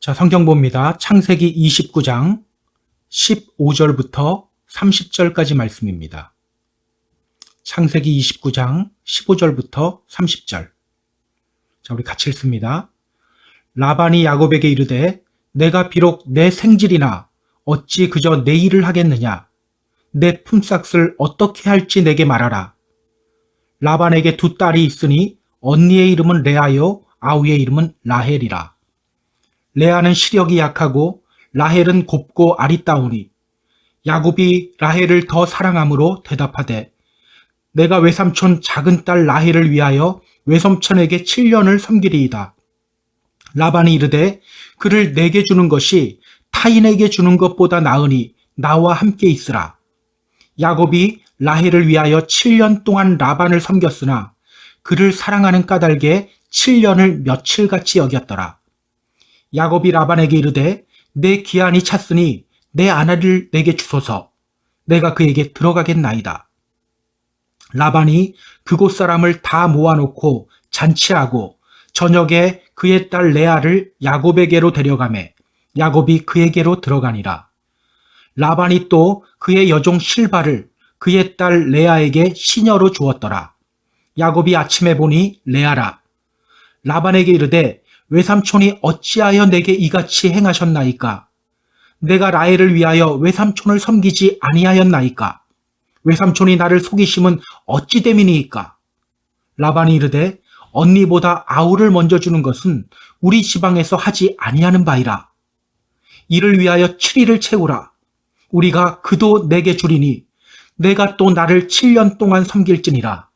자, 성경 봅니다. 창세기 29장 15절부터 30절까지 말씀입니다. 창세기 29장 15절부터 30절. 자, 우리 같이 읽습니다. 라반이 야곱에게 이르되 내가 비록 내 생질이나 어찌 그저 내 일을 하겠느냐. 내 품삯을 어떻게 할지 내게 말하라. 라반에게 두 딸이 있으니 언니의 이름은 레아요 아우의 이름은 라헬이라. 레아는 시력이 약하고 라헬은 곱고 아리따우니 야곱이 라헬을 더 사랑함으로 대답하되 내가 외삼촌 작은 딸 라헬을 위하여 외삼촌에게 7년을 섬기리이다. 라반이 이르되 그를 내게 주는 것이 타인에게 주는 것보다 나으니 나와 함께 있으라. 야곱이 라헬을 위하여 7년 동안 라반을 섬겼으나 그를 사랑하는 까닭에 7년을 며칠같이 여겼더라. 야곱이 라반에게 이르되 내 기한이 찼으니 내 아내를 내게 주소서. 내가 그에게 들어가겠나이다. 라반이 그곳 사람을 다 모아놓고 잔치하고 저녁에 그의 딸 레아를 야곱에게로 데려가매 야곱이 그에게로 들어가니라. 라반이 또 그의 여종 실바를 그의 딸 레아에게 시녀로 주었더라. 야곱이 아침에 보니 레아라. 라반에게 이르되 외삼촌이 어찌하여 내게 이같이 행하셨나이까? 내가 라헬을 위하여 외삼촌을 섬기지 아니하였나이까? 외삼촌이 나를 속이심은 어찌 됨이니이까? 라반이 이르되 언니보다 아우를 먼저 주는 것은 우리 지방에서 하지 아니하는 바이라. 이를 위하여 7일을 채우라. 우리가 그도 내게 주리니 내가 또 나를 7년 동안 섬길지니라.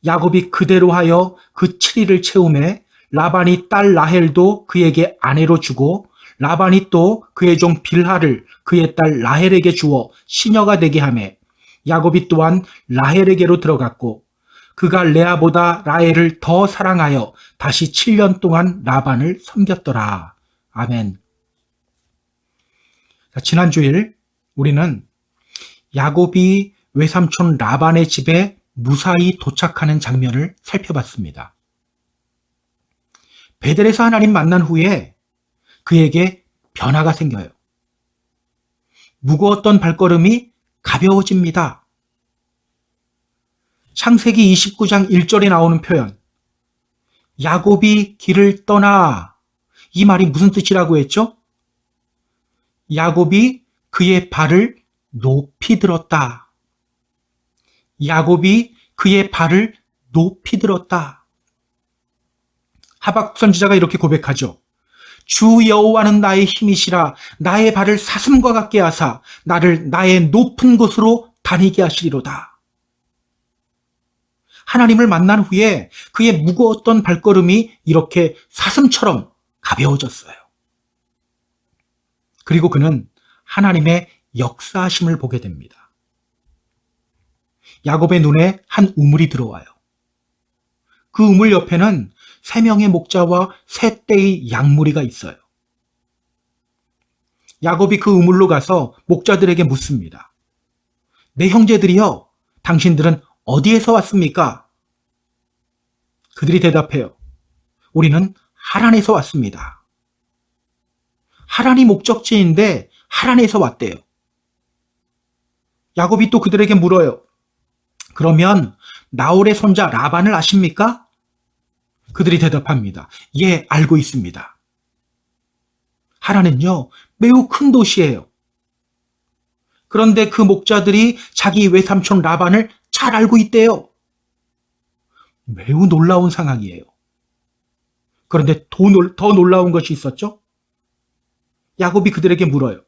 야곱이 그대로 하여 그 7일을 채우매 라반이 딸 라헬도 그에게 아내로 주고 라반이 또 그의 종 빌하를 그의 딸 라헬에게 주어 시녀가 되게 하매 야곱이 또한 라헬에게로 들어갔고 그가 레아보다 라헬을 더 사랑하여 다시 7년 동안 라반을 섬겼더라. 아멘. 자, 지난 주일 우리는 야곱이 외삼촌 라반의 집에 무사히 도착하는 장면을 살펴봤습니다. 베델에서 하나님 만난 후에 그에게 변화가 생겨요. 무거웠던 발걸음이 가벼워집니다. 창세기 29장 1절에 나오는 표현 야곱이 길을 떠나 이 말이 무슨 뜻이라고 했죠? 야곱이 그의 발을 높이 들었다. 야곱이 그의 발을 높이 들었다. 하박국 선지자가 이렇게 고백하죠. 주 여호와는 나의 힘이시라 나의 발을 사슴과 같게 하사 나를 나의 높은 곳으로 다니게 하시리로다. 하나님을 만난 후에 그의 무거웠던 발걸음이 이렇게 사슴처럼 가벼워졌어요. 그리고 그는 하나님의 역사하심을 보게 됩니다. 야곱의 눈에 한 우물이 들어와요. 그 우물 옆에는 3명의 목자와 3떼의 양무리가 있어요. 야곱이 그 우물로 가서 목자들에게 묻습니다. 내 형제들이여, 당신들은 어디에서 왔습니까? 그들이 대답해요. 우리는 하란에서 왔습니다. 하란이 목적지인데 하란에서 왔대요. 야곱이 또 그들에게 물어요. 그러면 나홀의 손자 라반을 아십니까? 그들이 대답합니다. 예, 알고 있습니다. 하란은요, 매우 큰 도시예요. 그런데 그 목자들이 자기 외삼촌 라반을 잘 알고 있대요. 매우 놀라운 상황이에요. 그런데 더 놀라운 것이 있었죠? 야곱이 그들에게 물어요.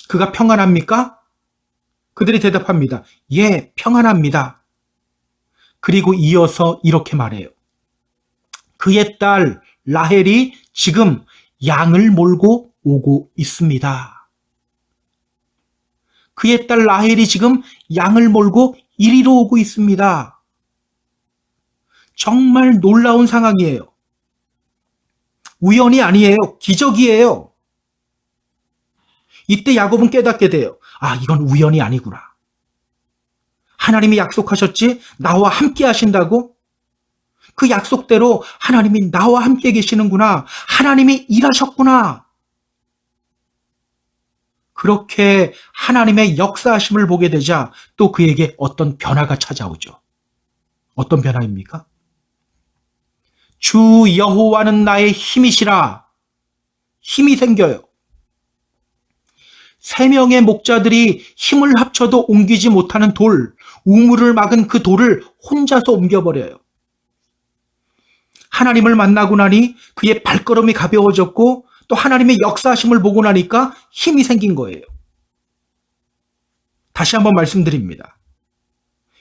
그가 평안합니까? 그들이 대답합니다. 예, 평안합니다. 그리고 이어서 이렇게 말해요. 그의 딸 라헬이 지금 양을 몰고 오고 있습니다. 그의 딸 라헬이 지금 양을 몰고 이리로 오고 있습니다. 정말 놀라운 상황이에요. 우연이 아니에요. 기적이에요. 이때 야곱은 깨닫게 돼요. 아, 이건 우연이 아니구나. 하나님이 약속하셨지? 나와 함께 하신다고? 그 약속대로 하나님이 나와 함께 계시는구나. 하나님이 일하셨구나. 그렇게 하나님의 역사하심을 보게 되자 또 그에게 어떤 변화가 찾아오죠. 어떤 변화입니까? 주 여호와는 나의 힘이시라. 힘이 생겨요. 3명의 목자들이 힘을 합쳐도 옮기지 못하는 돌, 우물을 막은 그 돌을 혼자서 옮겨버려요. 하나님을 만나고 나니 그의 발걸음이 가벼워졌고 또 하나님의 역사하심을 보고 나니까 힘이 생긴 거예요. 다시 한번 말씀드립니다.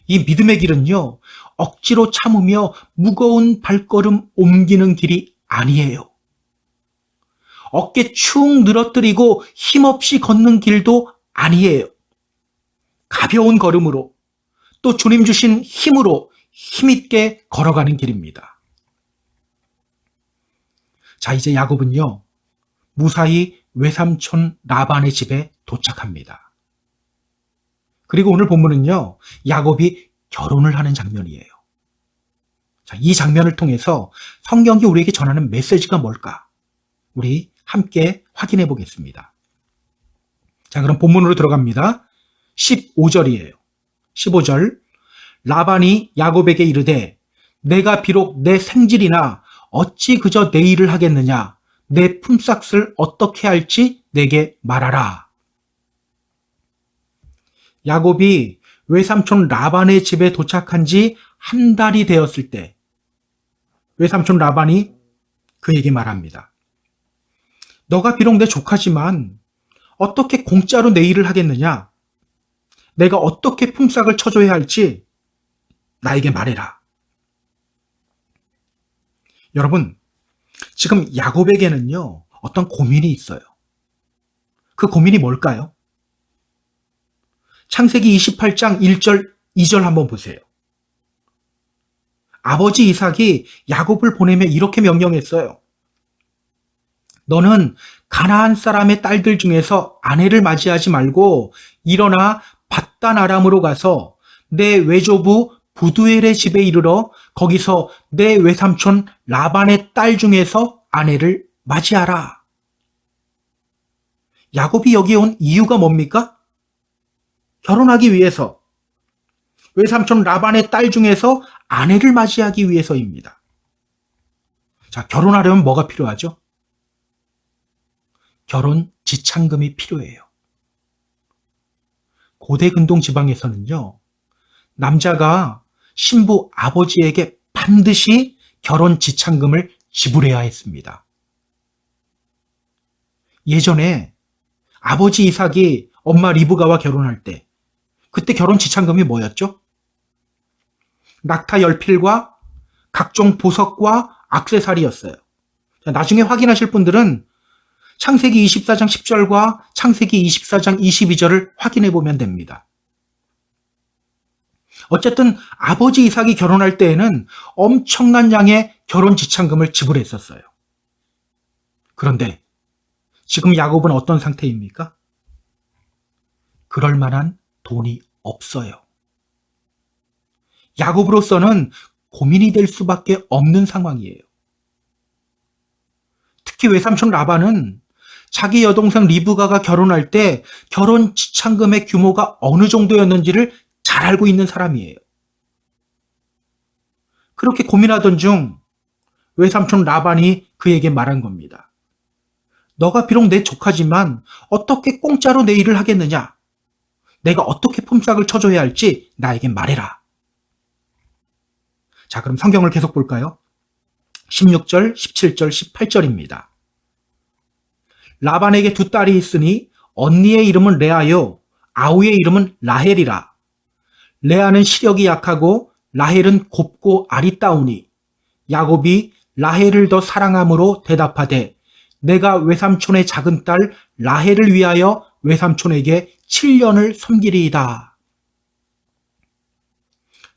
이 믿음의 길은요, 억지로 참으며 무거운 발걸음 옮기는 길이 아니에요. 어깨 축 늘어뜨리고 힘없이 걷는 길도 아니에요. 가벼운 걸음으로 또 주님 주신 힘으로 힘있게 걸어가는 길입니다. 자, 이제 야곱은요, 무사히 외삼촌 라반의 집에 도착합니다. 그리고 오늘 본문은요, 야곱이 결혼을 하는 장면이에요. 자, 이 장면을 통해서 성경이 우리에게 전하는 메시지가 뭘까? 우리 함께 확인해 보겠습니다. 자, 그럼 본문으로 들어갑니다. 15절이에요. 15절. 라반이 야곱에게 이르되 내가 비록 내 생질이나 어찌 그저 내 일을 하겠느냐? 내 품삯을 어떻게 할지 내게 말하라. 야곱이 외삼촌 라반의 집에 도착한 지 한 달이 되었을 때 외삼촌 라반이 그에게 말합니다. 너가 비록 내 조카지만 어떻게 공짜로 내 일을 하겠느냐? 내가 어떻게 품삯을 쳐줘야 할지 나에게 말해라. 여러분, 지금 야곱에게는요, 어떤 고민이 있어요. 그 고민이 뭘까요? 창세기 28장 1절, 2절 한번 보세요. 아버지 이삭이 야곱을 보내며 이렇게 명령했어요. 너는 가나안 사람의 딸들 중에서 아내를 맞이하지 말고 일어나 밧단 아람으로 가서 내 외조부 부두엘의 집에 이르러 거기서 내 외삼촌 라반의 딸 중에서 아내를 맞이하라. 야곱이 여기 온 이유가 뭡니까? 결혼하기 위해서, 외삼촌 라반의 딸 중에서 아내를 맞이하기 위해서입니다. 자, 결혼하려면 뭐가 필요하죠? 결혼 지참금이 필요해요. 고대 근동 지방에서는요, 남자가 신부 아버지에게 반드시 결혼 지참금을 지불해야 했습니다. 예전에 아버지 이삭이 엄마 리브가와 결혼할 때 그때 결혼 지참금이 뭐였죠? 낙타 10필과 각종 보석과 액세서리였어요. 나중에 확인하실 분들은 창세기 24장 10절과 창세기 24장 22절을 확인해 보면 됩니다. 어쨌든 아버지 이삭이 결혼할 때에는 엄청난 양의 결혼 지참금을 지불했었어요. 그런데 지금 야곱은 어떤 상태입니까? 그럴 만한 돈이 없어요. 야곱으로서는 고민이 될 수밖에 없는 상황이에요. 특히 외삼촌 라반은 자기 여동생 리브가가 결혼할 때 결혼 지참금의 규모가 어느 정도였는지를 잘 알고 있는 사람이에요. 그렇게 고민하던 중 외삼촌 라반이 그에게 말한 겁니다. 너가 비록 내 조카지만 어떻게 공짜로 내 일을 하겠느냐? 내가 어떻게 품삯을 쳐줘야 할지 나에게 말해라. 자, 그럼 성경을 계속 볼까요? 16절, 17절, 18절입니다. 라반에게 두 딸이 있으니 언니의 이름은 레아요, 아우의 이름은 라헬이라. 레아는 시력이 약하고 라헬은 곱고 아리따우니 야곱이 라헬을 더 사랑함으로 대답하되 내가 외삼촌의 작은 딸 라헬을 위하여 외삼촌에게 7년을 섬기리이다.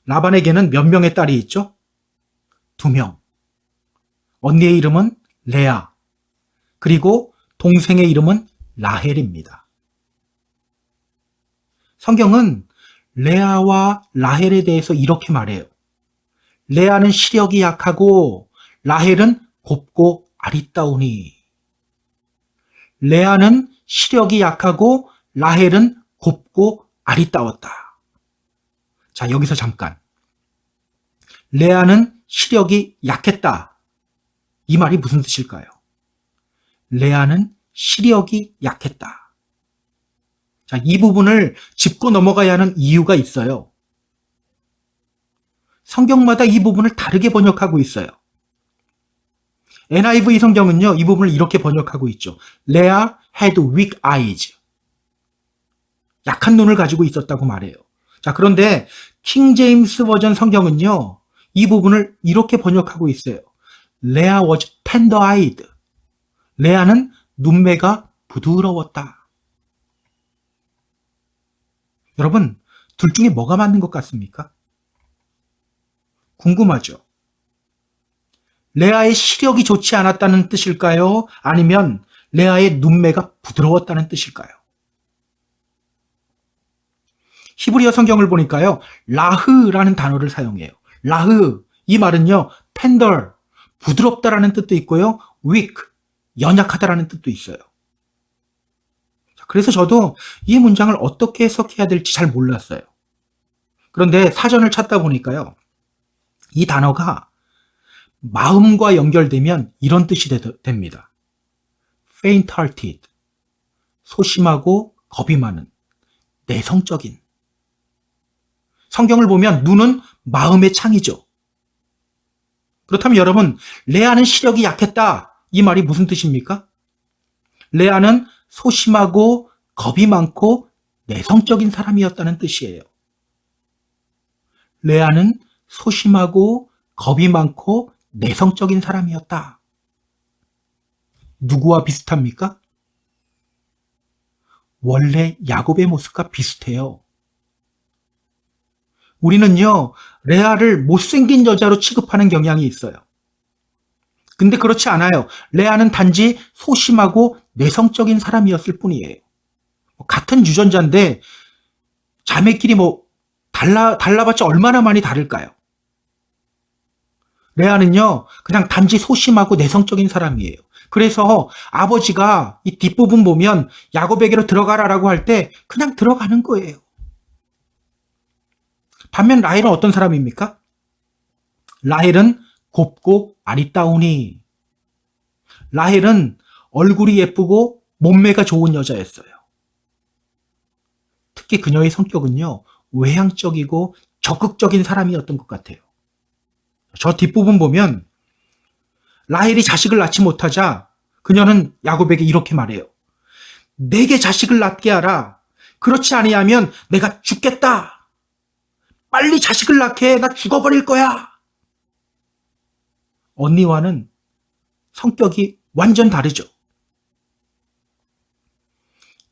라반에게는 몇 명의 딸이 있죠? 2명. 언니의 이름은 레아, 그리고 동생의 이름은 라헬입니다. 성경은 레아와 라헬에 대해서 이렇게 말해요. 레아는 시력이 약하고 라헬은 곱고 아리따우니. 레아는 시력이 약하고 라헬은 곱고 아리따웠다. 자, 여기서 잠깐. 레아는 시력이 약했다. 이 말이 무슨 뜻일까요? 레아는 시력이 약했다. 자, 이 부분을 짚고 넘어가야 하는 이유가 있어요. 성경마다 이 부분을 다르게 번역하고 있어요. NIV 성경은요, 이 부분을 이렇게 번역하고 있죠. Leah had weak eyes. 약한 눈을 가지고 있었다고 말해요. 자, 그런데 킹 제임스 버전 성경은요, 이 부분을 이렇게 번역하고 있어요. Leah was tender-eyed. 레아는 눈매가 부드러웠다. 여러분, 둘 중에 뭐가 맞는 것 같습니까? 궁금하죠? 레아의 시력이 좋지 않았다는 뜻일까요? 아니면 레아의 눈매가 부드러웠다는 뜻일까요? 히브리어 성경을 보니까요, 라흐라는 단어를 사용해요. 라흐, 이 말은요, tender, 부드럽다라는 뜻도 있고요, weak, 연약하다라는 뜻도 있어요. 그래서 저도 이 문장을 어떻게 해석해야 될지 잘 몰랐어요. 그런데 사전을 찾다 보니까요, 이 단어가 마음과 연결되면 이런 뜻이 됩니다. faint-hearted, 소심하고 겁이 많은, 내성적인. 성경을 보면 눈은 마음의 창이죠. 그렇다면 여러분, 레아는 시력이 약했다. 이 말이 무슨 뜻입니까? 레아는 소심하고 겁이 많고 내성적인 사람이었다는 뜻이에요. 레아는 소심하고 겁이 많고 내성적인 사람이었다. 누구와 비슷합니까? 원래 야곱의 모습과 비슷해요. 우리는요, 레아를 못생긴 여자로 취급하는 경향이 있어요. 근데 그렇지 않아요. 레아는 단지 소심하고 내성적인 사람이었을 뿐이에요. 같은 유전자인데 자매끼리 달라봤자 얼마나 많이 다를까요? 레아는요, 그냥 단지 소심하고 내성적인 사람이에요. 그래서 아버지가 이 뒷부분 보면 야곱에게로 들어가라라고 할 때 그냥 들어가는 거예요. 반면 라헬은 어떤 사람입니까? 라헬은 곱고 아리따우니. 라헬은 얼굴이 예쁘고 몸매가 좋은 여자였어요. 특히 그녀의 성격은요, 외향적이고 적극적인 사람이었던 것 같아요. 저 뒷부분 보면 라헬이 자식을 낳지 못하자 그녀는 야곱에게 이렇게 말해요. 내게 자식을 낳게 하라. 그렇지 아니하면 내가 죽겠다. 빨리 자식을 낳게 해. 나 죽어버릴 거야. 언니와는 성격이 완전 다르죠.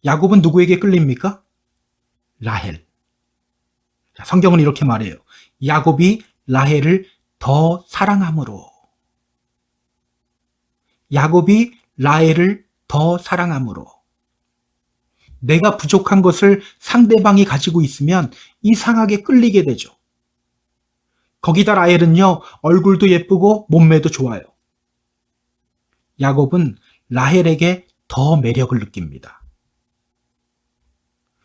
야곱은 누구에게 끌립니까? 라헬. 성경은 이렇게 말해요. 야곱이 라헬을 더 사랑함으로. 야곱이 라헬을 더 사랑함으로. 내가 부족한 것을 상대방이 가지고 있으면 이상하게 끌리게 되죠. 거기다 라헬은요, 얼굴도 예쁘고 몸매도 좋아요. 야곱은 라헬에게 더 매력을 느낍니다.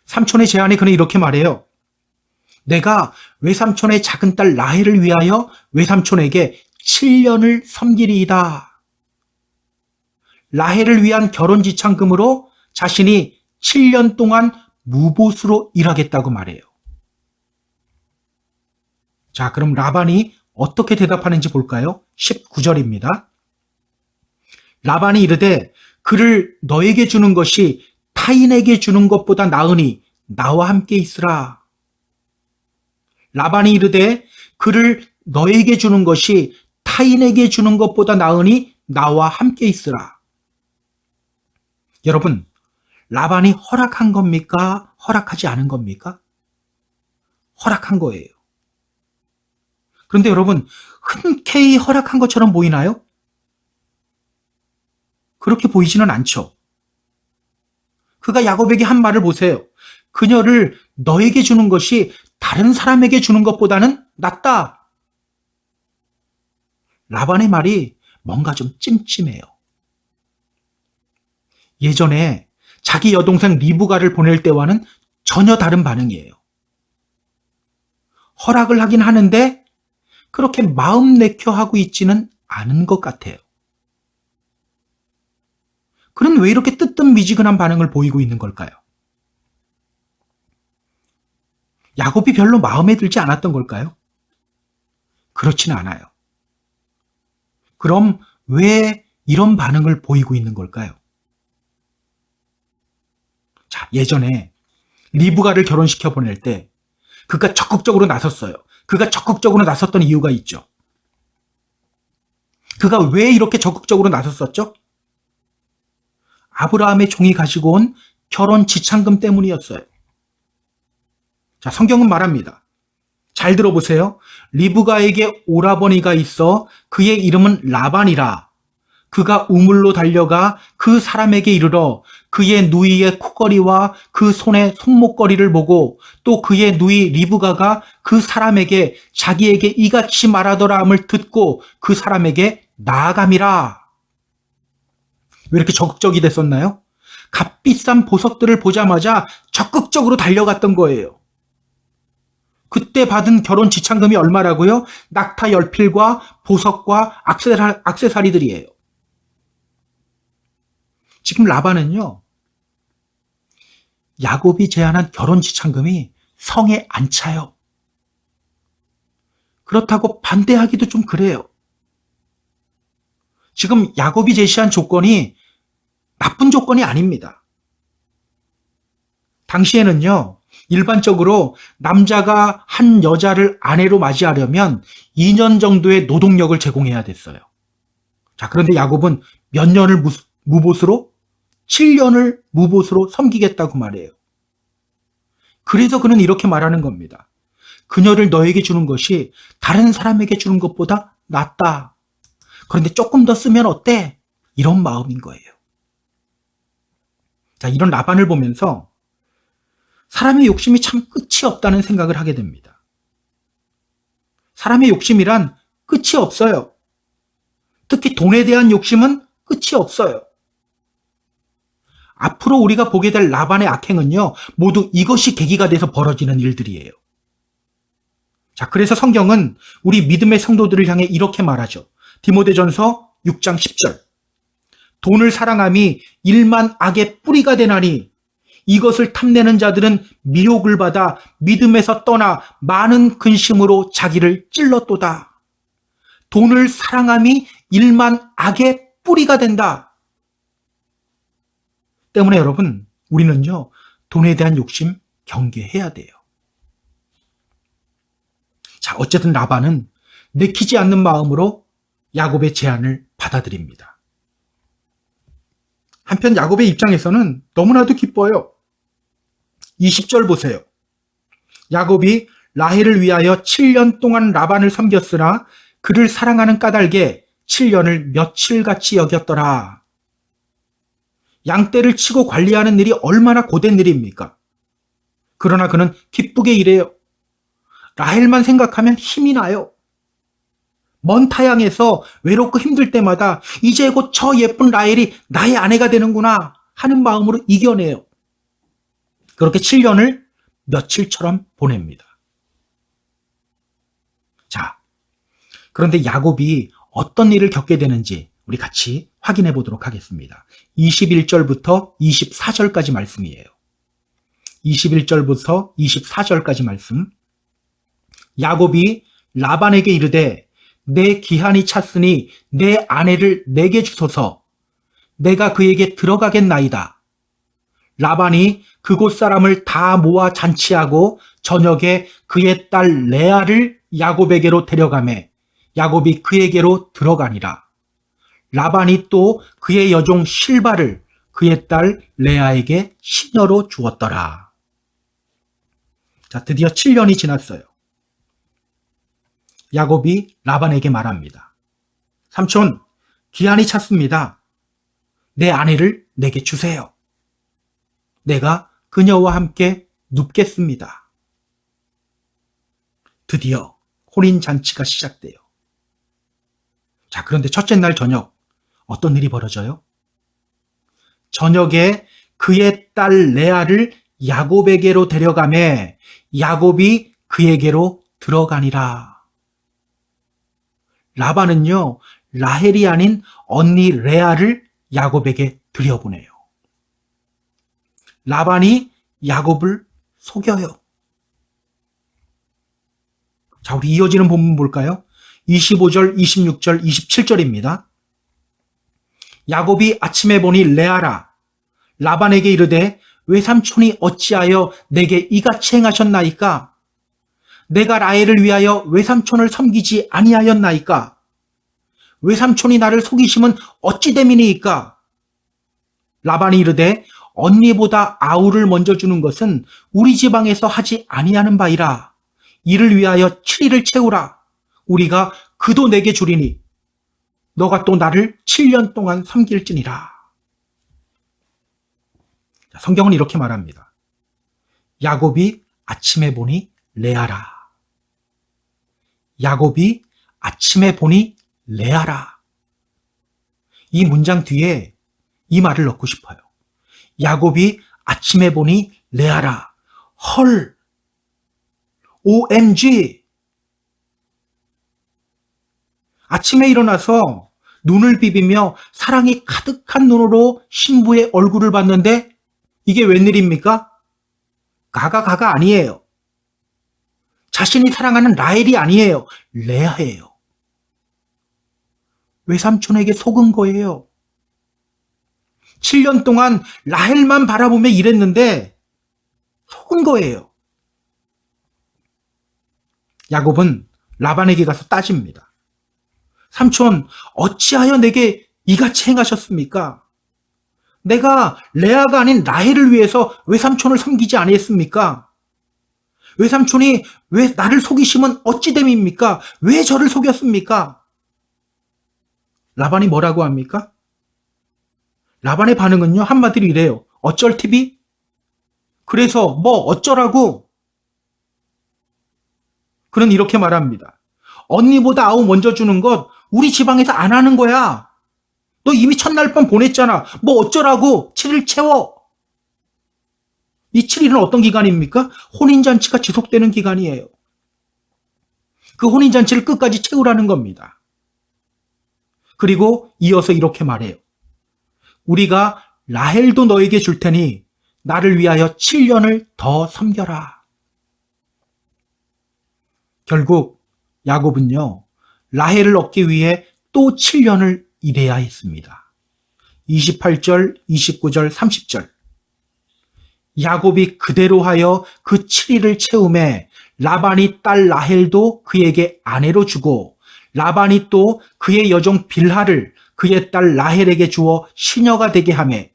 삼촌의 제안에 그는 이렇게 말해요. 내가 외삼촌의 작은 딸 라헬을 위하여 외삼촌에게 7년을 섬기리이다. 라헬을 위한 결혼 지참금으로 자신이 7년 동안 무보수로 일하겠다고 말해요. 자, 그럼 라반이 어떻게 대답하는지 볼까요? 19절입니다. 라반이 이르되 그를 너에게 주는 것이 타인에게 주는 것보다 나으니 나와 함께 있으라. 라반이 이르되 그를 너에게 주는 것이 타인에게 주는 것보다 나으니 나와 함께 있으라. 여러분, 라반이 허락한 겁니까? 허락하지 않은 겁니까? 허락한 거예요. 그런데 여러분, 흔쾌히 허락한 것처럼 보이나요? 그렇게 보이지는 않죠. 그가 야곱에게 한 말을 보세요. 그녀를 너에게 주는 것이 다른 사람에게 주는 것보다는 낫다. 라반의 말이 뭔가 좀 찜찜해요. 예전에 자기 여동생 리브가를 보낼 때와는 전혀 다른 반응이에요. 허락을 하긴 하는데 그렇게 마음 내켜 하고 있지는 않은 것 같아요. 그는 왜 이렇게 뜨뜻미지근한 반응을 보이고 있는 걸까요? 야곱이 별로 마음에 들지 않았던 걸까요? 그렇지는 않아요. 그럼 왜 이런 반응을 보이고 있는 걸까요? 자, 예전에 리브가를 결혼시켜 보낼 때 그가 적극적으로 나섰어요. 그가 적극적으로 나섰던 이유가 있죠. 그가 왜 이렇게 적극적으로 나섰었죠? 아브라함의 종이 가지고 온 결혼 지참금 때문이었어요. 자, 성경은 말합니다. 잘 들어보세요. 리브가에게 오라버니가 있어 그의 이름은 라반이라. 그가 우물로 달려가 그 사람에게 이르러 그의 누이의 코걸이와 그 손의 손목걸이를 보고 또 그의 누이 리브가가 그 사람에게 자기에게 이같이 말하더라 함을 듣고 그 사람에게 나아감이라. 왜 이렇게 적극적이 됐었나요? 값비싼 보석들을 보자마자 적극적으로 달려갔던 거예요. 그때 받은 결혼 지참금이 얼마라고요? 낙타 10필과 보석과 액세서리들이에요. 지금 라반은요, 야곱이 제안한 결혼 지참금이 성에 안 차요. 그렇다고 반대하기도 좀 그래요. 지금 야곱이 제시한 조건이 나쁜 조건이 아닙니다. 당시에는요, 일반적으로 남자가 한 여자를 아내로 맞이하려면 2년 정도의 노동력을 제공해야 됐어요. 자, 그런데 야곱은 몇 년을 무보수로? 7년을 무보수로 섬기겠다고 말해요. 그래서 그는 이렇게 말하는 겁니다. 그녀를 너에게 주는 것이 다른 사람에게 주는 것보다 낫다. 그런데 조금 더 쓰면 어때? 이런 마음인 거예요. 자, 이런 라반을 보면서 사람의 욕심이 참 끝이 없다는 생각을 하게 됩니다. 사람의 욕심이란 끝이 없어요. 특히 돈에 대한 욕심은 끝이 없어요. 앞으로 우리가 보게 될 라반의 악행은요, 모두 이것이 계기가 돼서 벌어지는 일들이에요. 자, 그래서 성경은 우리 믿음의 성도들을 향해 이렇게 말하죠. 디모데전서 6장 10절. 돈을 사랑함이 일만 악의 뿌리가 되나니 이것을 탐내는 자들은 미혹을 받아 믿음에서 떠나 많은 근심으로 자기를 찔렀도다. 돈을 사랑함이 일만 악의 뿌리가 된다. 때문에 여러분, 우리는요, 돈에 대한 욕심 경계해야 돼요. 자, 어쨌든 라반은 내키지 않는 마음으로 야곱의 제안을 받아들입니다. 한편 야곱의 입장에서는 너무나도 기뻐요. 20절 보세요. 야곱이 라헬을 위하여 7년 동안 라반을 섬겼으나 그를 사랑하는 까닭에 7년을 며칠같이 여겼더라. 양떼를 치고 관리하는 일이 얼마나 고된 일입니까? 그러나 그는 기쁘게 일해요. 라헬만 생각하면 힘이 나요. 먼 타양에서 외롭고 힘들 때마다 이제 곧 저 예쁜 라헬이 나의 아내가 되는구나 하는 마음으로 이겨내요. 그렇게 7년을 며칠처럼 보냅니다. 자, 그런데 야곱이 어떤 일을 겪게 되는지 우리 같이 확인해 보도록 하겠습니다. 21절부터 24절까지 말씀이에요. 21절부터 24절까지 말씀. 야곱이 라반에게 이르되 내 기한이 찼으니 내 아내를 내게 주소서. 내가 그에게 들어가겠나이다. 라반이 그곳 사람을 다 모아 잔치하고 저녁에 그의 딸 레아를 야곱에게로 데려가매 야곱이 그에게로 들어가니라. 라반이 또 그의 여종 실바를 그의 딸 레아에게 시녀로 주었더라. 자, 드디어 7년이 지났어요. 야곱이 라반에게 말합니다. 삼촌, 기한이 찼습니다. 내 아내를 내게 주세요. 내가 그녀와 함께 눕겠습니다. 드디어 혼인잔치가 시작돼요. 자, 그런데 첫째 날 저녁 어떤 일이 벌어져요? 저녁에 그의 딸 레아를 야곱에게로 데려가매 야곱이 그에게로 들어가니라. 라반은요, 라헬이 아닌 언니 레아를 야곱에게 들여보내요. 라반이 야곱을 속여요. 자, 우리 이어지는 본문 볼까요? 25절, 26절, 27절입니다. 야곱이 아침에 보니 레아라. 라반에게 이르되 외삼촌이 어찌하여 내게 이같이 행하셨나이까? 내가 라헬을 위하여 외삼촌을 섬기지 아니하였나이까? 외삼촌이 나를 속이심은 어찌 됨이니이까? 라반이 이르되 언니보다 아우를 먼저 주는 것은 우리 지방에서 하지 아니하는 바이라. 이를 위하여 7일을 채우라. 우리가 그도 내게 주리니 너가 또 나를 7년 동안 섬길지니라. 성경은 이렇게 말합니다. 야곱이 아침에 보니 레아라. 야곱이 아침에 보니 레아라. 이 문장 뒤에 이 말을 넣고 싶어요. 야곱이 아침에 보니 레아라. 헐. OMG. 아침에 일어나서 눈을 비비며 사랑이 가득한 눈으로 신부의 얼굴을 봤는데 이게 웬일입니까? 가가 아니에요. 자신이 사랑하는 라헬이 아니에요. 레아예요. 외삼촌에게 속은 거예요. 7년 동안 라헬만 바라보며 일했는데 속은 거예요. 야곱은 라반에게 가서 따집니다. 삼촌, 어찌하여 내게 이같이 행하셨습니까? 내가 레아가 아닌 라헬을 위해서 외삼촌을 섬기지 아니했습니까? 외삼촌이 왜 나를 속이시면 어찌 됨입니까? 왜 저를 속였습니까? 라반이 뭐라고 합니까? 라반의 반응은요, 한마디로 이래요. 어쩔 TV? 그래서 뭐 어쩌라고? 그는 이렇게 말합니다. 언니보다 아우 먼저 주는 것 우리 지방에서 안 하는 거야. 너 이미 첫날 밤 보냈잖아. 뭐 어쩌라고? 7일 채워. 이 7일은 어떤 기간입니까? 혼인잔치가 지속되는 기간이에요. 그 혼인잔치를 끝까지 채우라는 겁니다. 그리고 이어서 이렇게 말해요. 우리가 라헬도 너에게 줄 테니 나를 위하여 7년을 더 섬겨라. 결국 야곱은요, 라헬을 얻기 위해 또 7년을 일해야 했습니다. 28절, 29절, 30절. 야곱이 그대로 하여 그 7일을 채우매 라반이 딸 라헬도 그에게 아내로 주고 라반이 또 그의 여종 빌하를 그의 딸 라헬에게 주어 시녀가 되게 하매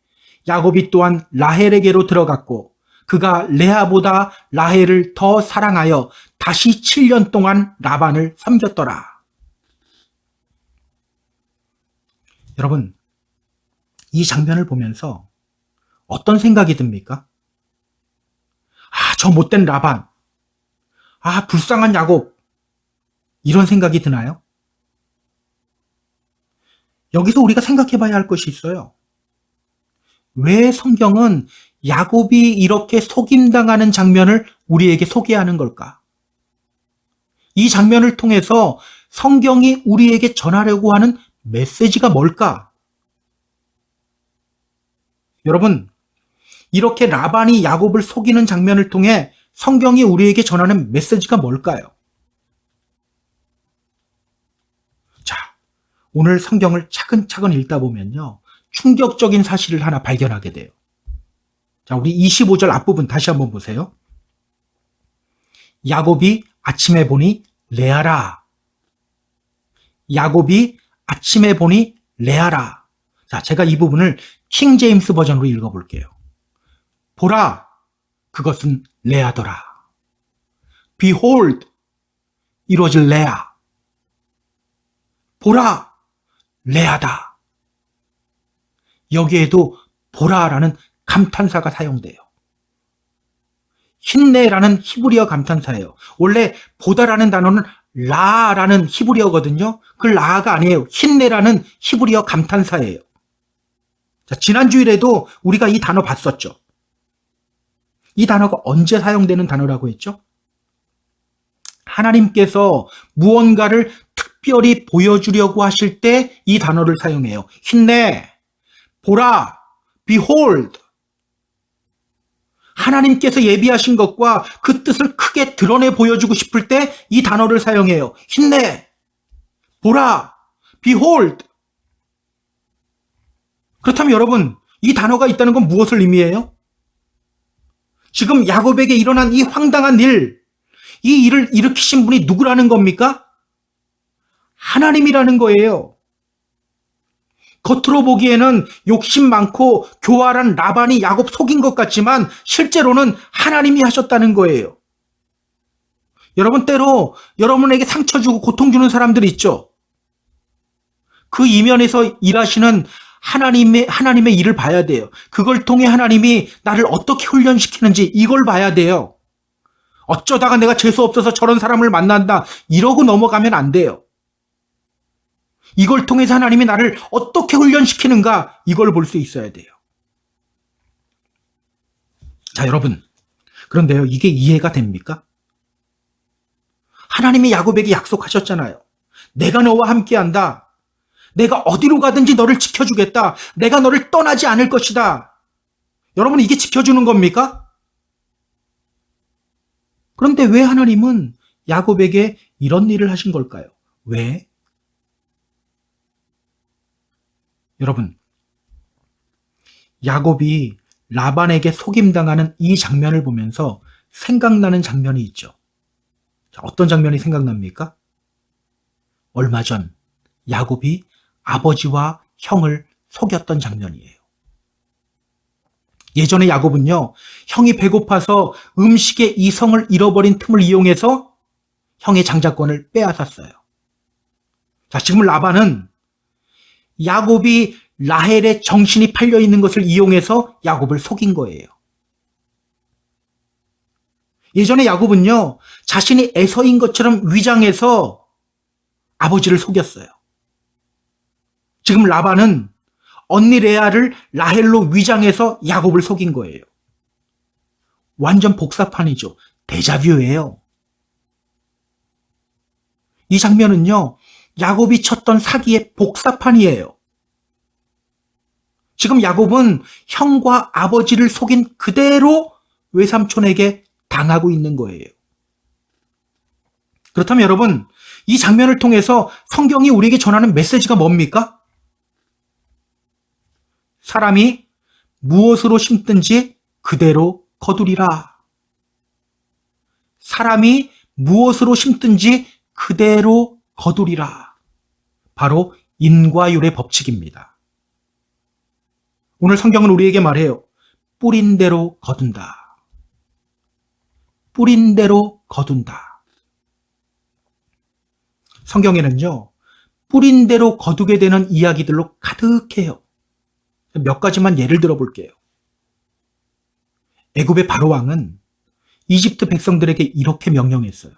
야곱이 또한 라헬에게로 들어갔고 그가 레아보다 라헬을 더 사랑하여 다시 7년 동안 라반을 섬겼더라. 여러분, 이 장면을 보면서 어떤 생각이 듭니까? 저 못된 라반. 불쌍한 야곱. 이런 생각이 드나요? 여기서 우리가 생각해 봐야 할 것이 있어요. 왜 성경은 야곱이 이렇게 속임당하는 장면을 우리에게 소개하는 걸까? 이 장면을 통해서 성경이 우리에게 전하려고 하는 메시지가 뭘까? 여러분, 이렇게 라반이 야곱을 속이는 장면을 통해 성경이 우리에게 전하는 메시지가 뭘까요? 자, 오늘 성경을 차근차근 읽다 보면요, 충격적인 사실을 하나 발견하게 돼요. 자, 우리 25절 앞부분 다시 한번 보세요. 야곱이 아침에 보니 레아라. 야곱이 아침에 보니 레아라. 자, 제가 이 부분을 킹 제임스 버전으로 읽어볼게요. 보라, 그것은 레아더라. Behold, it was Leah. 보라, 레아다. 여기에도 보라라는 감탄사가 사용돼요. 힘내라는 히브리어 감탄사예요. 원래 보다라는 단어는 라라는 히브리어거든요. 그 라가 아니에요. 힌내라는 히브리어 감탄사예요. 자, 지난 주일에도 우리가 이 단어 봤었죠. 이 단어가 언제 사용되는 단어라고 했죠? 하나님께서 무언가를 특별히 보여주려고 하실 때 이 단어를 사용해요. 힌내, 보라, behold. 하나님께서 예비하신 것과 그 뜻을 크게 드러내 보여주고 싶을 때 이 단어를 사용해요. 힌내, 보라, behold. 그렇다면 여러분, 이 단어가 있다는 건 무엇을 의미해요? 지금 야곱에게 일어난 이 황당한 일, 이 일을 일으키신 분이 누구라는 겁니까? 하나님이라는 거예요. 겉으로 보기에는 욕심 많고 교활한 라반이 야곱 속인 것 같지만 실제로는 하나님이 하셨다는 거예요. 여러분, 때로 여러분에게 상처 주고 고통 주는 사람들이 있죠. 그 이면에서 일하시는 하나님의 일을 봐야 돼요. 그걸 통해 하나님이 나를 어떻게 훈련시키는지 이걸 봐야 돼요. 어쩌다가 내가 재수 없어서 저런 사람을 만난다 이러고 넘어가면 안 돼요. 이걸 통해서 하나님이 나를 어떻게 훈련시키는가 이걸 볼 수 있어야 돼요. 자, 여러분, 그런데요, 이게 이해가 됩니까? 하나님이 야곱에게 약속하셨잖아요. 내가 너와 함께한다. 내가 어디로 가든지 너를 지켜주겠다. 내가 너를 떠나지 않을 것이다. 여러분, 이게 지켜주는 겁니까? 그런데 왜 하나님은 야곱에게 이런 일을 하신 걸까요? 왜? 여러분, 야곱이 라반에게 속임당하는 이 장면을 보면서 생각나는 장면이 있죠. 자, 어떤 장면이 생각납니까? 얼마 전 야곱이 아버지와 형을 속였던 장면이에요. 예전에 야곱은요, 형이 배고파서 음식의 이성을 잃어버린 틈을 이용해서 형의 장자권을 빼앗았어요. 자, 지금 라반은 야곱이 라헬의 정신이 팔려 있는 것을 이용해서 야곱을 속인 거예요. 예전에 야곱은요, 자신이 에서인 것처럼 위장해서 아버지를 속였어요. 지금 라반은 언니 레아를 라헬로 위장해서 야곱을 속인 거예요. 완전 복사판이죠. 데자뷰예요. 이 장면은요, 야곱이 쳤던 사기의 복사판이에요. 지금 야곱은 형과 아버지를 속인 그대로 외삼촌에게 당하고 있는 거예요. 그렇다면 여러분, 이 장면을 통해서 성경이 우리에게 전하는 메시지가 뭡니까? 사람이 무엇으로 심든지 그대로 거두리라. 사람이 무엇으로 심든지 그대로 거두리라. 바로 인과율의 법칙입니다. 오늘 성경은 우리에게 말해요. 뿌린 대로 거둔다. 뿌린 대로 거둔다. 성경에는요, 뿌린 대로 거두게 되는 이야기들로 가득해요. 몇 가지만 예를 들어 볼게요. 애굽의 바로 왕은 이집트 백성들에게 이렇게 명령했어요.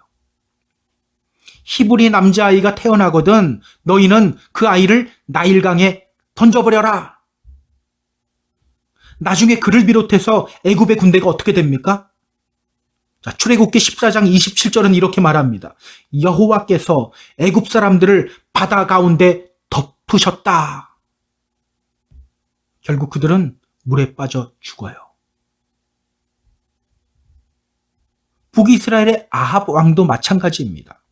히브리 남자아이가 태어나거든 너희는 그 아이를 나일강에 던져버려라. 나중에 그를 비롯해서 애굽의 군대가 어떻게 됩니까? 자, 출애굽기 14장 27절은 이렇게 말합니다. 여호와께서 애굽 사람들을 바다 가운데 덮으셨다. 결국 그들은 물에 빠져 죽어요. 북이스라엘의 아합 왕도 마찬가지입니다.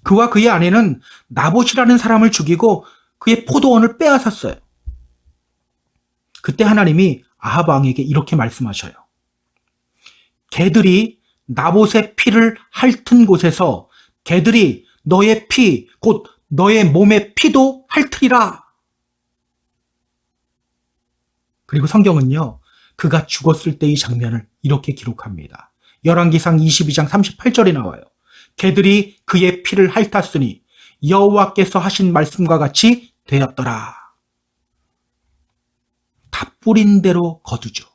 그와 그의 아내는 나봇이라는 사람을 죽이고 그의 포도원을 빼앗았어요. 그때 하나님이 아합 왕에게 이렇게 말씀하셔요. 개들이 나봇의 피를 핥은 곳에서 개들이 너의 피, 곧 너의 몸의 피도 핥으리라. 그리고 성경은요, 그가 죽었을 때의 장면을 이렇게 기록합니다. 열왕기상 22장 38절에 나와요. 개들이 그의 피를 핥았으니 여호와께서 하신 말씀과 같이 되었더라. 다 뿌린 대로 거두죠.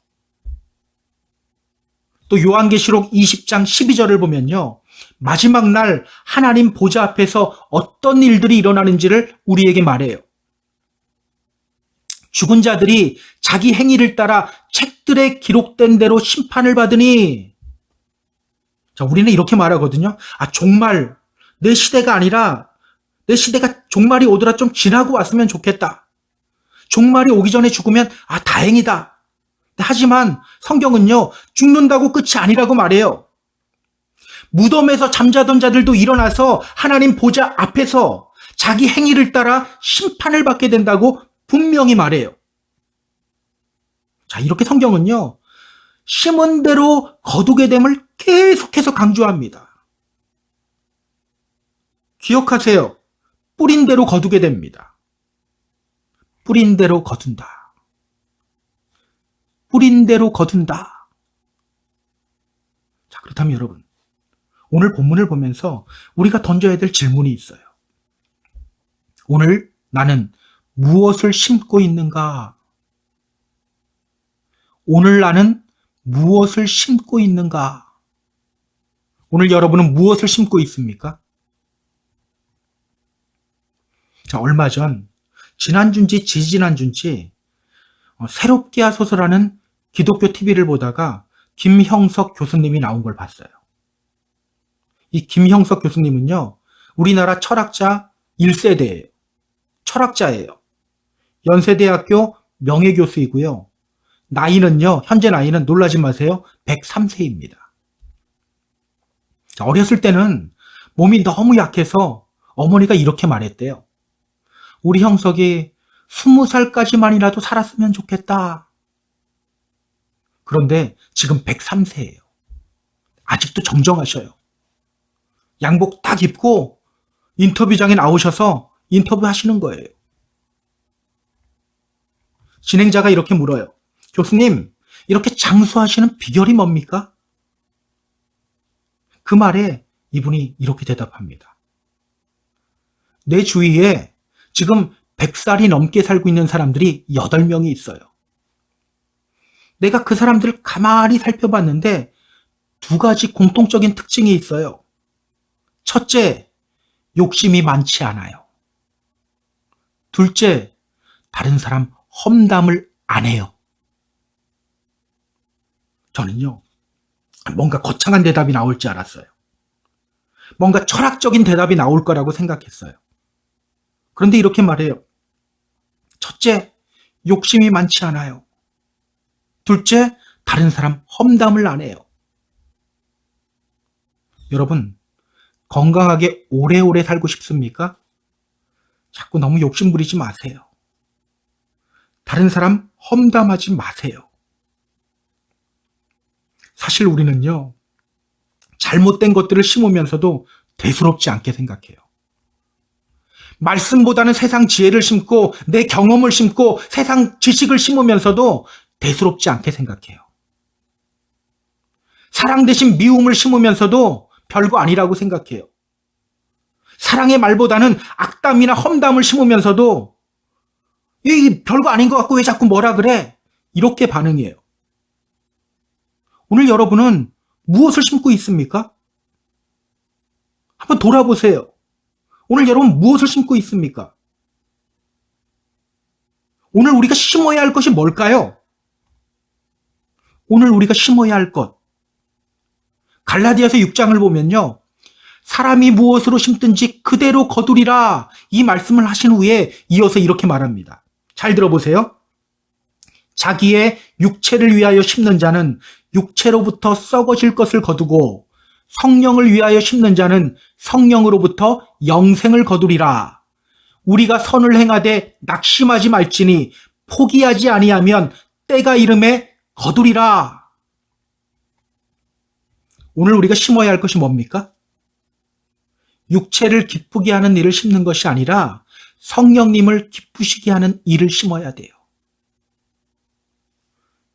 또 요한계시록 20장 12절을 보면요, 마지막 날 하나님 보좌 앞에서 어떤 일들이 일어나는지를 우리에게 말해요. 죽은 자들이 자기 행위를 따라 책들에 기록된 대로 심판을 받으니, 자, 우리는 이렇게 말하거든요. 종말, 내 시대가 아니라 내 시대가 종말이 오더라 좀 지나고 왔으면 좋겠다. 종말이 오기 전에 죽으면 다행이다. 하지만 성경은요, 죽는다고 끝이 아니라고 말해요. 무덤에서 잠자던 자들도 일어나서 하나님 보좌 앞에서 자기 행위를 따라 심판을 받게 된다고 분명히 말해요. 자, 이렇게 성경은요, 심은 대로 거두게 됨을 계속해서 강조합니다. 기억하세요. 뿌린 대로 거두게 됩니다. 뿌린 대로 거둔다. 뿌린 대로 거둔다. 자, 그렇다면 여러분, 오늘 본문을 보면서 우리가 던져야 될 질문이 있어요. 오늘 나는 무엇을 심고 있는가? 오늘 나는 무엇을 심고 있는가? 오늘 여러분은 무엇을 심고 있습니까? 자, 얼마 전, 지난주인지 지지난주인지 새롭게 하소서라는 기독교 TV를 보다가 김형석 교수님이 나온 걸 봤어요. 이 김형석 교수님은요, 우리나라 철학자 1세대예요. 철학자예요. 연세대학교 명예교수이고요. 나이는요, 현재 나이는 놀라지 마세요. 103세입니다. 어렸을 때는 몸이 너무 약해서 어머니가 이렇게 말했대요. 우리 형석이 20살까지만이라도 살았으면 좋겠다. 그런데 지금 103세예요. 아직도 정정하셔요. 양복 딱 입고 인터뷰장에 나오셔서 인터뷰하시는 거예요. 진행자가 이렇게 물어요. 교수님, 이렇게 장수하시는 비결이 뭡니까? 그 말에 이분이 이렇게 대답합니다. 내 주위에 지금 100살이 넘게 살고 있는 사람들이 8명이 있어요. 내가 그 사람들을 가만히 살펴봤는데 2가지 공통적인 특징이 있어요. 첫째, 욕심이 많지 않아요. 둘째, 다른 사람 험담을 안 해요. 저는요, 뭔가 거창한 대답이 나올 줄 알았어요. 뭔가 철학적인 대답이 나올 거라고 생각했어요. 그런데 이렇게 말해요. 첫째, 욕심이 많지 않아요. 둘째, 다른 사람 험담을 안 해요. 여러분, 건강하게 오래오래 살고 싶습니까? 자꾸 너무 욕심 부리지 마세요. 다른 사람 험담하지 마세요. 사실 우리는요, 잘못된 것들을 심으면서도 대수롭지 않게 생각해요. 말씀보다는 세상 지혜를 심고 내 경험을 심고 세상 지식을 심으면서도 대수롭지 않게 생각해요. 사랑 대신 미움을 심으면서도 별거 아니라고 생각해요. 사랑의 말보다는 악담이나 험담을 심으면서도 이 별거 아닌 것 같고 왜 자꾸 뭐라 그래? 이렇게 반응해요. 오늘 여러분은 무엇을 심고 있습니까? 한번 돌아보세요. 오늘 여러분 무엇을 심고 있습니까? 오늘 우리가 심어야 할 것이 뭘까요? 오늘 우리가 심어야 할 것. 갈라디아서 6장을 보면요. 사람이 무엇으로 심든지 그대로 거두리라. 이 말씀을 하신 후에 이어서 이렇게 말합니다. 잘 들어보세요. 자기의 육체를 위하여 심는 자는 육체로부터 썩어질 것을 거두고 성령을 위하여 심는 자는 성령으로부터 영생을 거두리라. 우리가 선을 행하되 낙심하지 말지니 포기하지 아니하면 때가 이름에 거두리라. 오늘 우리가 심어야 할 것이 뭡니까? 육체를 기쁘게 하는 일을 심는 것이 아니라 성령님을 기쁘시게 하는 일을 심어야 돼요.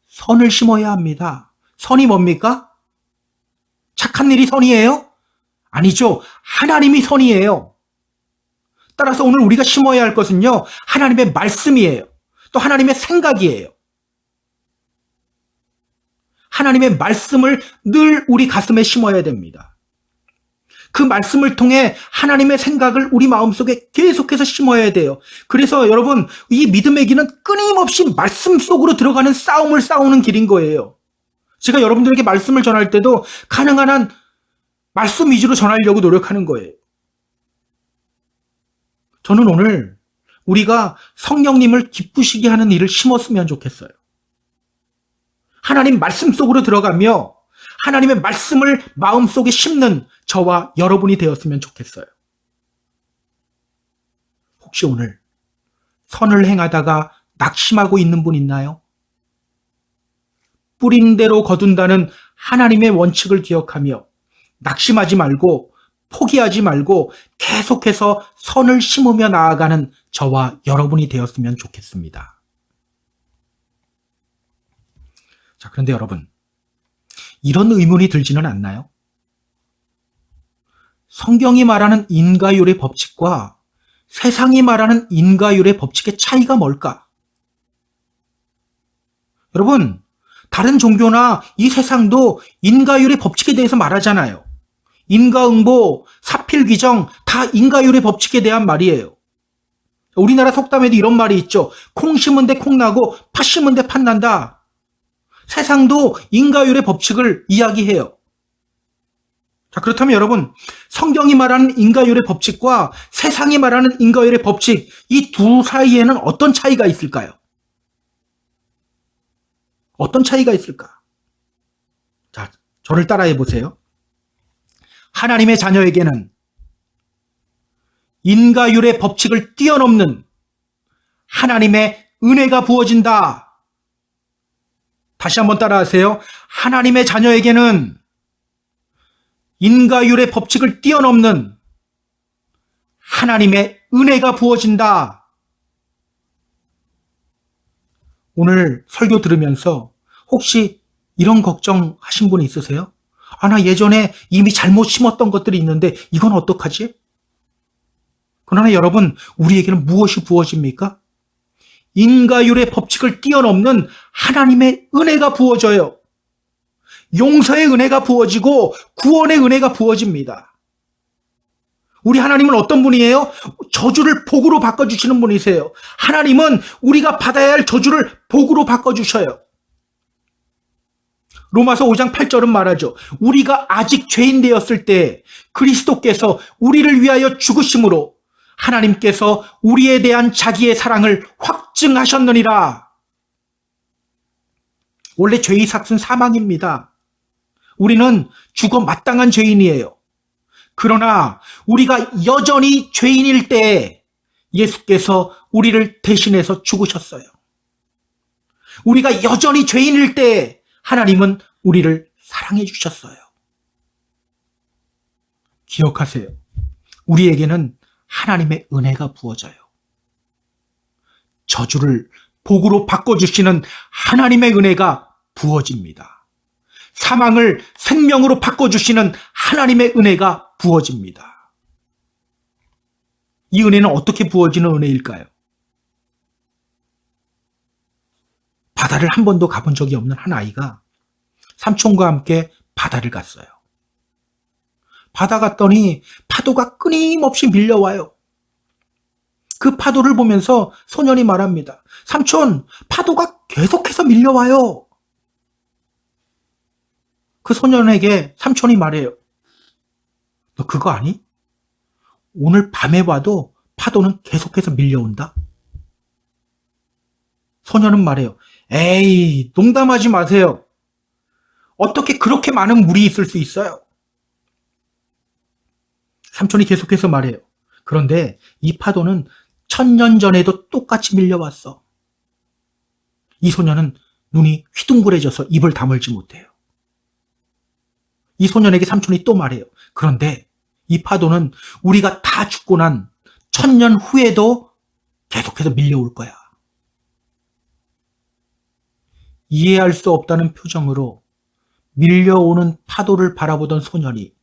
선을 심어야 합니다. 선이 뭡니까? 착한 일이 선이에요? 아니죠. 하나님이 선이에요. 따라서 오늘 우리가 심어야 할 것은요, 하나님의 말씀이에요. 또 하나님의 생각이에요. 하나님의 말씀을 늘 우리 가슴에 심어야 됩니다. 그 말씀을 통해 하나님의 생각을 우리 마음속에 계속해서 심어야 돼요. 그래서 여러분, 이 믿음의 길은 끊임없이 말씀 속으로 들어가는 싸움을 싸우는 길인 거예요. 제가 여러분들에게 말씀을 전할 때도 가능한 한 말씀 위주로 전하려고 노력하는 거예요. 저는 오늘 우리가 성령님을 기쁘시게 하는 일을 심었으면 좋겠어요. 하나님 말씀 속으로 들어가며 하나님의 말씀을 마음속에 심는 저와 여러분이 되었으면 좋겠어요. 혹시 오늘 선을 행하다가 낙심하고 있는 분 있나요? 뿌린 대로 거둔다는 하나님의 원칙을 기억하며 낙심하지 말고 포기하지 말고 계속해서 선을 심으며 나아가는 저와 여러분이 되었으면 좋겠습니다. 자, 그런데 여러분, 이런 의문이 들지는 않나요? 성경이 말하는 인과율의 법칙과 세상이 말하는 인과율의 법칙의 차이가 뭘까? 여러분, 다른 종교나 이 세상도 인과율의 법칙에 대해서 말하잖아요. 인과응보, 사필귀정 다 인과율의 법칙에 대한 말이에요. 우리나라 속담에도 이런 말이 있죠. 콩 심은 데 콩 나고 팥 심은 데 팥 난다. 세상도 인과율의 법칙을 이야기해요. 자, 그렇다면 여러분, 성경이 말하는 인과율의 법칙과 세상이 말하는 인과율의 법칙, 이 두 사이에는 어떤 차이가 있을까요? 어떤 차이가 있을까? 자, 저를 따라해 보세요. 하나님의 자녀에게는 인과율의 법칙을 뛰어넘는 하나님의 은혜가 부어진다. 다시 한번 따라하세요. 하나님의 자녀에게는 인과율의 법칙을 뛰어넘는 하나님의 은혜가 부어진다. 오늘 설교 들으면서 혹시 이런 걱정하신 분 있으세요? 아, 나 예전에 이미 잘못 심었던 것들이 있는데 이건 어떡하지? 그러나 여러분, 우리에게는 무엇이 부어집니까? 인과율의 법칙을 뛰어넘는 하나님의 은혜가 부어져요. 용서의 은혜가 부어지고 구원의 은혜가 부어집니다. 우리 하나님은 어떤 분이에요? 저주를 복으로 바꿔주시는 분이세요. 하나님은 우리가 받아야 할 저주를 복으로 바꿔주셔요. 로마서 5장 8절은 말하죠. 우리가 아직 죄인 되었을 때 그리스도께서 우리를 위하여 죽으심으로 하나님께서 우리에 대한 자기의 사랑을 확증하셨느니라. 원래 죄의 삭은 사망입니다. 우리는 죽어 마땅한 죄인이에요. 그러나 우리가 여전히 죄인일 때 예수께서 우리를 대신해서 죽으셨어요. 우리가 여전히 죄인일 때 하나님은 우리를 사랑해 주셨어요. 기억하세요. 우리에게는 하나님의 은혜가 부어져요. 저주를 복으로 바꿔주시는 하나님의 은혜가 부어집니다. 사망을 생명으로 바꿔주시는 하나님의 은혜가 부어집니다. 이 은혜는 어떻게 부어지는 은혜일까요? 바다를 한 번도 가본 적이 없는 한 아이가 삼촌과 함께 바다를 갔어요. 바다 갔더니 파도가 끊임없이 밀려와요. 그 파도를 보면서 소년이 말합니다. 삼촌, 파도가 계속해서 밀려와요. 그 소년에게 삼촌이 말해요. 너 그거 아니? 오늘 밤에 와도 파도는 계속해서 밀려온다. 소년은 말해요. 에이, 농담하지 마세요. 어떻게 그렇게 많은 물이 있을 수 있어요? 삼촌이 계속해서 말해요. 그런데 이 파도는 1000년 전에도 똑같이 밀려왔어. 이 소년은 눈이 휘둥그레져서 입을 다물지 못해요. 이 소년에게 삼촌이 또 말해요. 그런데 이 파도는 우리가 다 죽고 난 1000년 후에도 계속해서 밀려올 거야. 이해할 수 없다는 표정으로 밀려오는 파도를 바라보던 소년이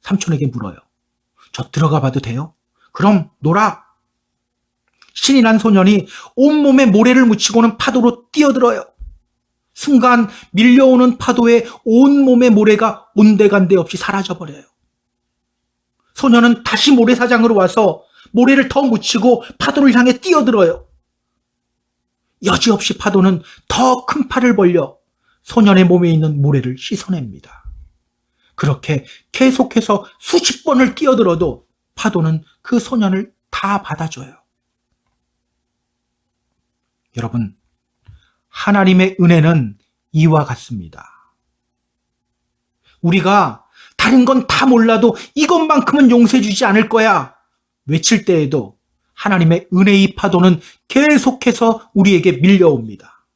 삼촌에게 물어요. 저 들어가 봐도 돼요? 그럼 놀아. 신이 난 소년이 온몸에 모래를 묻히고는 파도로 뛰어들어요. 순간 밀려오는 파도에 온몸의 모래가 온데간데 없이 사라져버려요. 소녀는 다시 모래사장으로 와서 모래를 더 묻히고 파도를 향해 뛰어들어요. 여지없이 파도는 더 큰 팔을 벌려 소년의 몸에 있는 모래를 씻어냅니다. 그렇게 계속해서 수십 번을 뛰어들어도 파도는 그 소년을 다 받아줘요. 여러분, 하나님의 은혜는 이와 같습니다. 우리가 다른 건 다 몰라도 이것만큼은 용서해주지 않을 거야 외칠 때에도 하나님의 은혜의 파도는 계속해서 우리에게 밀려옵니다.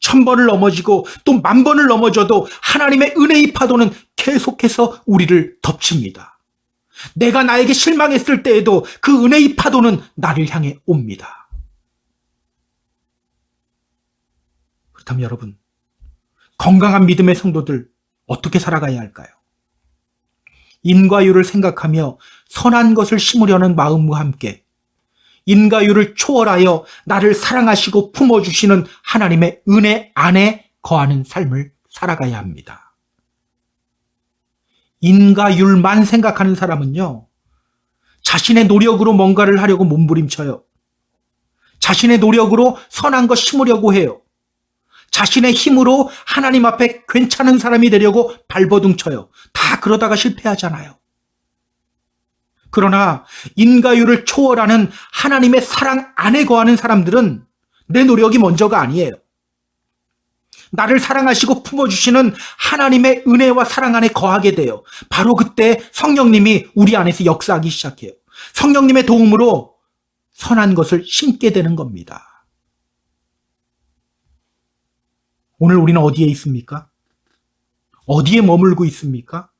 1000번을 넘어지고 또 10,000번을 넘어져도 하나님의 은혜의 파도는 계속해서 우리를 덮칩니다. 내가 나에게 실망했을 때에도 그 은혜의 파도는 나를 향해 옵니다. 그렇다면 여러분, 건강한 믿음의 성도들 어떻게 살아가야 할까요? 인과유를 생각하며 선한 것을 심으려는 마음과 함께 인과유를 초월하여 나를 사랑하시고 품어주시는 하나님의 은혜 안에 거하는 삶을 살아가야 합니다. 인과율만 생각하는 사람은요, 자신의 노력으로 뭔가를 하려고 몸부림쳐요. 자신의 노력으로 선한 것 심으려고 해요. 자신의 힘으로 하나님 앞에 괜찮은 사람이 되려고 발버둥 쳐요. 다 그러다가 실패하잖아요. 그러나 인과율을 초월하는 하나님의 사랑 안에 거하는 사람들은 내 노력이 먼저가 아니에요. 나를 사랑하시고 품어주시는 하나님의 은혜와 사랑 안에 거하게 돼요. 바로 그때 성령님이 우리 안에서 역사하기 시작해요. 성령님의 도움으로 선한 것을 심게 되는 겁니다. 오늘 우리는 어디에 있습니까? 어디에 머물고 있습니까?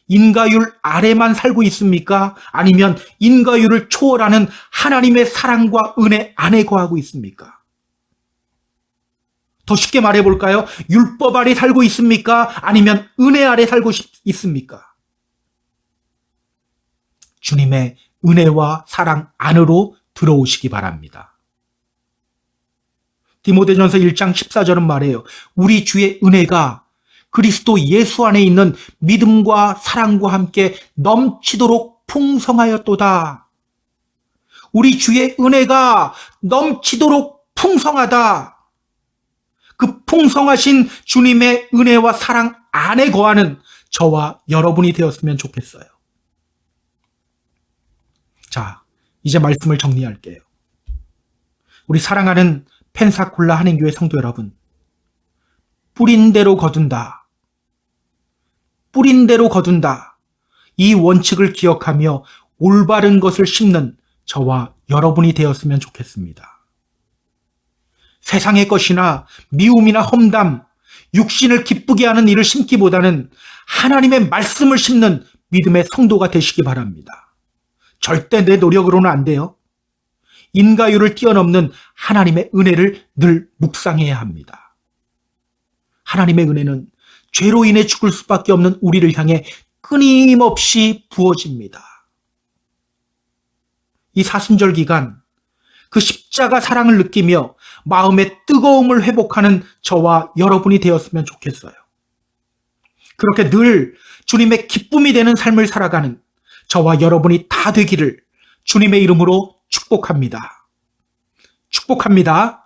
인과율 아래만 살고 있습니까? 아니면 인과율을 초월하는 하나님의 사랑과 은혜 안에 거하고 있습니까? 더 쉽게 말해볼까요? 율법 아래 살고 있습니까? 아니면 은혜 아래 살고 있습니까? 주님의 은혜와 사랑 안으로 들어오시기 바랍니다. 디모데전서 1장 14절은 말해요. 우리 주의 은혜가 그리스도 예수 안에 있는 믿음과 사랑과 함께 넘치도록 풍성하였도다. 우리 주의 은혜가 넘치도록 풍성하다. 그 풍성하신 주님의 은혜와 사랑 안에 거하는 저와 여러분이 되었으면 좋겠어요. 자, 이제 말씀을 정리할게요. 우리 사랑하는 펜사콜라 한인교회 성도 여러분, 뿌린 대로 거둔다. 뿌린 대로 거둔다. 이 원칙을 기억하며 올바른 것을 심는 저와 여러분이 되었으면 좋겠습니다. 세상의 것이나 미움이나 험담, 육신을 기쁘게 하는 일을 심기보다는 하나님의 말씀을 심는 믿음의 성도가 되시기 바랍니다. 절대 내 노력으로는 안 돼요. 인과율을 뛰어넘는 하나님의 은혜를 늘 묵상해야 합니다. 하나님의 은혜는 죄로 인해 죽을 수밖에 없는 우리를 향해 끊임없이 부어집니다. 이 사순절 기간 그 십자가 사랑을 느끼며 마음의 뜨거움을 회복하는 저와 여러분이 되었으면 좋겠어요. 그렇게 늘 주님의 기쁨이 되는 삶을 살아가는 저와 여러분이 다 되기를 주님의 이름으로 축복합니다. 축복합니다.